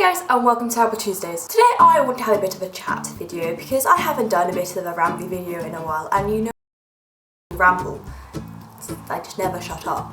guys and welcome to Ramble Tuesdays. Today I want to have a bit of a chat video because I haven't done a bit of a rambly video in a while, and you know, ramble. I just never shut up.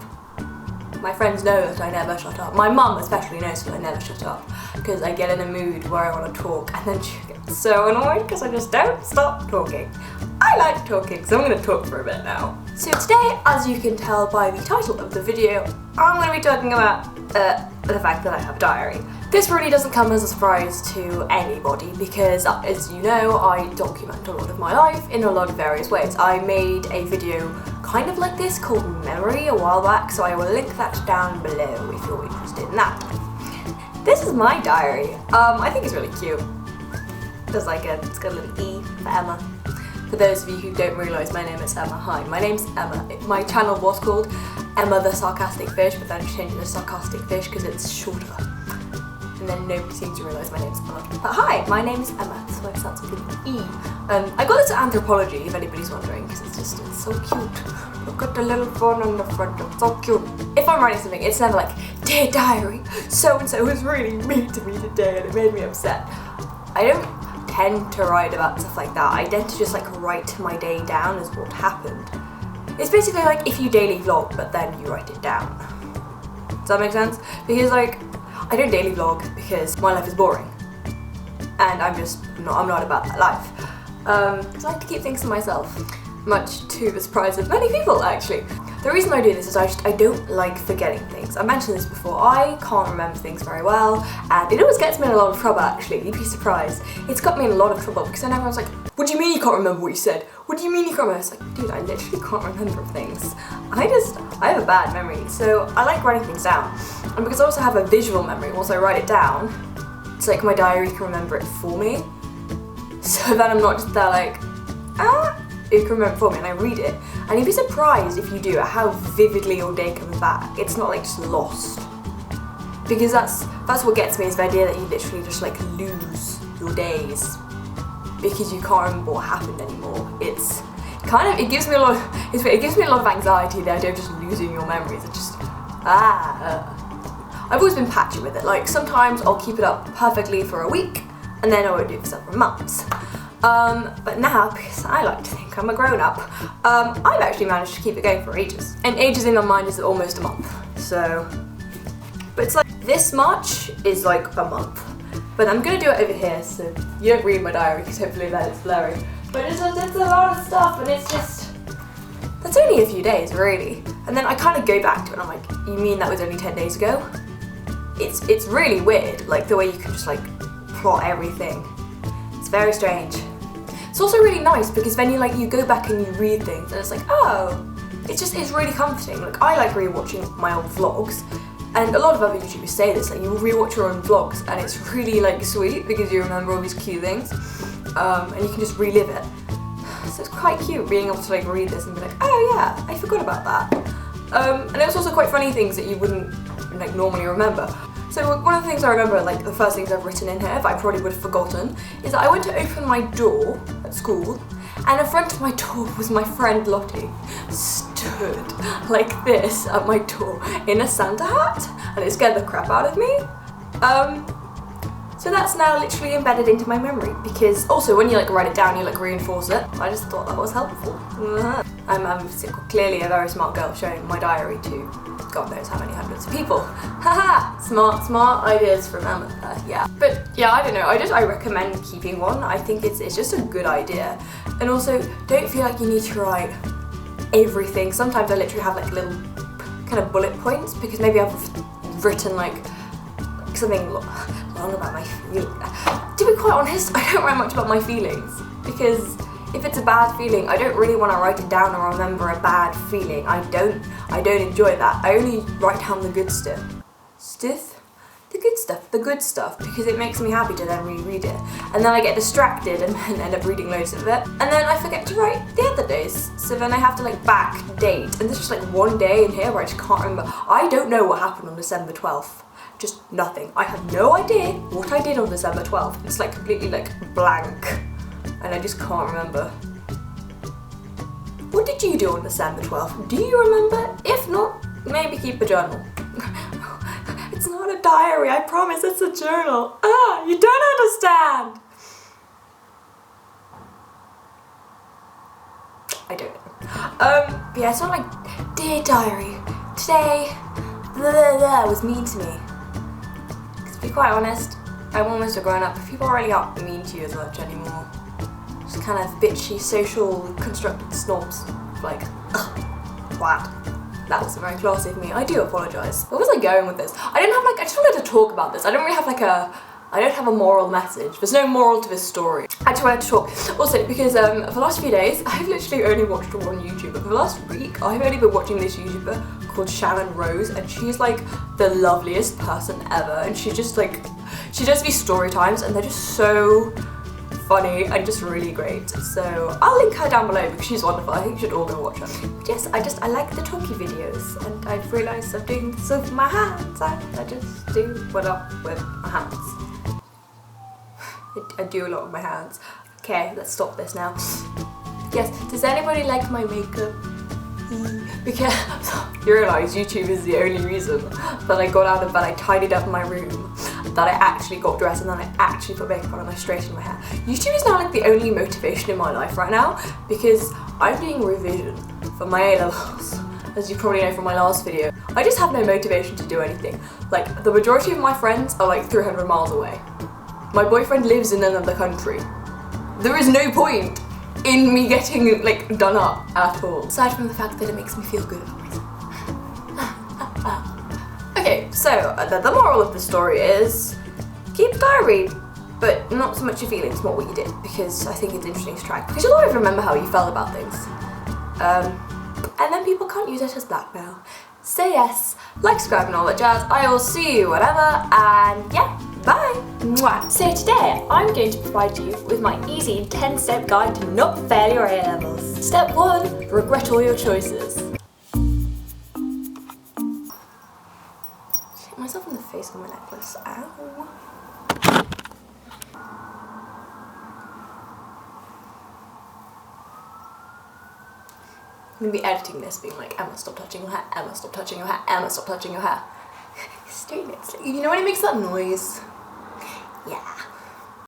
My friends know that I never shut up. My mum especially knows that I never shut up because I get in a mood where I want to talk and then she gets so annoyed because I just don't stop talking. I like talking, so I'm going to talk for a bit now. So today, as you can tell by the title of the video, I'm going to be talking about the fact that I have a diary. This really doesn't come as a surprise to anybody because, as you know, I document a lot of my life in a lot of various ways. I made a video kind of like this called Memory a while back, so I will link that down below if you're interested in that. This is my diary. I think it's really cute. It's got a little E for Emma. For those of you who don't realise, my name is Emma. Hi, my name's Emma. My channel was called Emma the Sarcastic Fish, but then I changed it to Sarcastic Fish because it's shorter. And then nobody seems to realise my name's Emma. But hi, my name's Emma, so it starts with an E. I got this at Anthropology, if anybody's wondering, because it's so cute. Look at the little phone on the front, it's so cute. If I'm writing something, it's never like, "Dear diary, so-and-so was really mean to me today and it made me upset." I don't tend to write about stuff like that. I tend to just write my day down as what happened. It's basically like if you daily vlog, but then you write it down. Does that make sense? Because I don't daily vlog because my life is boring. And I'm not about that life. Because I like to keep things to myself. Much to the surprise of many people, actually. The reason I do this is I don't like forgetting things. I mentioned this before, I can't remember things very well, and it always gets me in a lot of trouble actually, you'd be surprised. It's got me in a lot of trouble because then everyone's like, "What do you mean you can't remember what you said? What do you mean you can't remember?" It's like, dude, I literally can't remember things. I have a bad memory, so I like writing things down. And because I also have a visual memory, once I write it down, it's like my diary can remember it for me. So then I'm not just there it can remember for me, and I read it. And you'd be surprised if you do at how vividly your day comes back. It's not just lost. Because that's what gets me, is the idea that you literally just lose your days because you can't remember what happened anymore. It gives me a lot of anxiety, the idea of just losing your memories. It just I've always been patchy with it. Sometimes I'll keep it up perfectly for a week and then I won't do it for several months. But now, because I like to think I'm a grown-up, I've actually managed to keep it going for ages. And ages in my mind is almost a month, so... But it's this much is a month. But I'm gonna do it over here, so you don't read my diary, because hopefully that is blurry. But it's a lot of stuff, and it's just... That's only a few days, really. And then I kind of go back to it, and I'm like, you mean that was only 10 days ago? It's really weird, the way you can just, plot everything. It's very strange. It's also really nice because then you go back and you read things and it's oh, it's really comforting. I like rewatching my old vlogs, and a lot of other YouTubers say this, you rewatch your own vlogs and it's really sweet because you remember all these cute things, and you can just relive it. So it's quite cute being able to read this and be oh yeah, I forgot about that. And it's also quite funny things that you wouldn't normally remember. So one of the things I remember, the first things I've written in here, that I probably would have forgotten, is that I went to open my door at school, and in front of my door was my friend Lottie, stood like this at my door in a Santa hat, and it scared the crap out of me. So that's now literally embedded into my memory, because also when you write it down, you reinforce it. I just thought that was helpful. I'm clearly a very smart girl showing my diary to God knows how many hundreds of people. Haha! Smart ideas from Emma. Yeah. But yeah, I don't know. I recommend keeping one. I think it's just a good idea. And also, don't feel like you need to write everything. Sometimes I literally have little kind of bullet points because maybe I've written something long about my feelings. To be quite honest, I don't write much about my feelings because if it's a bad feeling, I don't really want to write it down or remember a bad feeling. I don't enjoy that. I only write down the good stuff. The good stuff, because it makes me happy to then reread it. And then I get distracted and then end up reading loads of it. And then I forget to write the other days. So then I have to backdate. And there's just one day in here where I just can't remember. I don't know what happened on December 12th. Just nothing. I have no idea what I did on December 12th. It's completely blank. And I just can't remember. What did you do on December 12th? Do you remember? If not, maybe keep a journal. It's not a diary, I promise, it's a journal. Ah, you don't understand. I don't know. But yeah, it's not like, dear diary, today, blah, blah, blah, was mean to me. Because to be quite honest, I'm almost a grown up. People really aren't mean to you as much anymore. Just kind of bitchy, social, constructed snobs. Like, ugh, what? That wasn't very classy of me. I do apologise. Where was I going with this? I just wanted to talk about this. I don't really have I don't have a moral message. There's no moral to this story. I just wanted to talk. Also, because for the last few days, I've literally only watched one YouTuber. For the last week, I've only been watching this YouTuber called Shannon Rose, and she's like the loveliest person ever. And she just like, she does these story times, and they're just so funny and just really great. So I'll link her down below because she's wonderful. I think you should all go watch her. But yes, I like the talkie videos, and I've realised I'm doing this with my hands. I just do what up with my hands. I do a lot with my hands. Okay, let's stop this now. Yes, does anybody like my makeup? Because you realise YouTube is the only reason that I got out of bed, I tidied up my room, that I actually got dressed, and then I actually put makeup on and I straightened my hair. YouTube is now like the only motivation in my life right now because I'm doing revision for my A-levels, as you probably know from my last video. I just have no motivation to do anything. Like, the majority of my friends are like 300 miles away. My boyfriend lives in another country. There is no point in me getting like done up at all, aside from the fact that it makes me feel good about myself. Okay, so the moral of the story is keep a diary, but not so much your feelings, more what you did, because I think it's interesting to track, because you'll always remember how you felt about things. And then people can't use it as blackmail. So yes, like, subscribe and all that jazz. I will see you whatever, and yeah, bye! Mwah. So today, I'm going to provide you with my easy 10-step guide to not fail your A-levels. Step 1, regret all your choices. Hit myself in the face with my necklace, ow. I'm going to be editing this being like, Emma, stop touching your hair, Emma, stop touching your hair, Emma, stop touching your hair. He's doing it. You know when he makes that noise? Yeah.